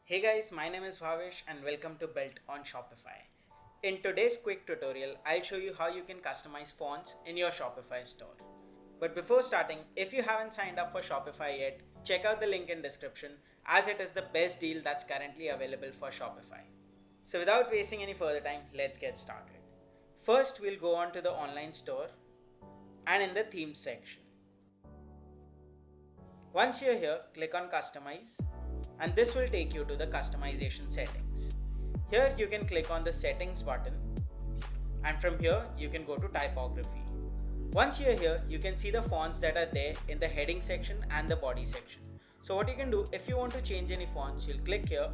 Hey guys, my name is Bhavesh and welcome to Built on Shopify. In today's quick tutorial, I'll show you how you can customize fonts in your Shopify store. But before starting, if you haven't signed up for Shopify yet, check out the link in description as it is the best deal that's currently available for Shopify. So without wasting any further time, let's get started. First, we'll go on to the online store and in the themes section. Once you're here, click on customize and this will take you to the customization settings. Here you can click on the settings button and from here you can go to typography. Once you're here, you can see the fonts that are there in the heading section and the body section. So what you can do, if you want to change any fonts, you'll click here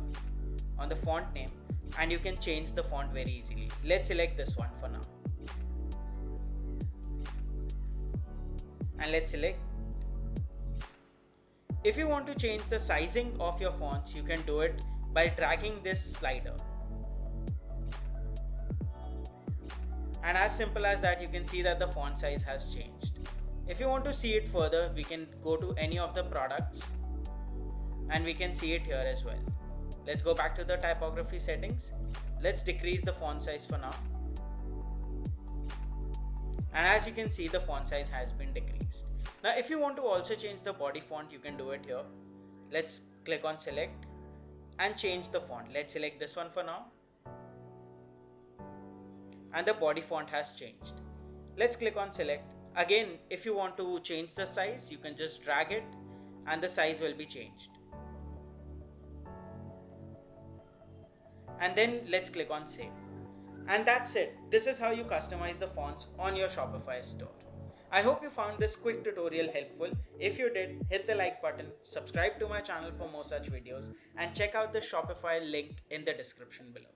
on the font name and you can change the font very easily. Let's select this one for now. And let's select. If you want to change the sizing of your fonts, you can do it by dragging this slider. And as simple as that, you can see that the font size has changed. If you want to see it further, we can go to any of the products and we can see it here as well. Let's go back to the typography settings. Let's decrease the font size for now. And as you can see, the font size has been decreased. Now if you want to also change the body font, you can do it here. Let's click on select and change the font. Let's select this one for now. And the body font has changed. Let's click on select. Again, if you want to change the size, you can just drag it and the size will be changed. And then let's click on save. And that's it. This is how you customize the fonts on your Shopify store. I hope you found this quick tutorial helpful. If you did, hit the like button, subscribe to my channel for more such videos, and check out the Shopify link in the description below.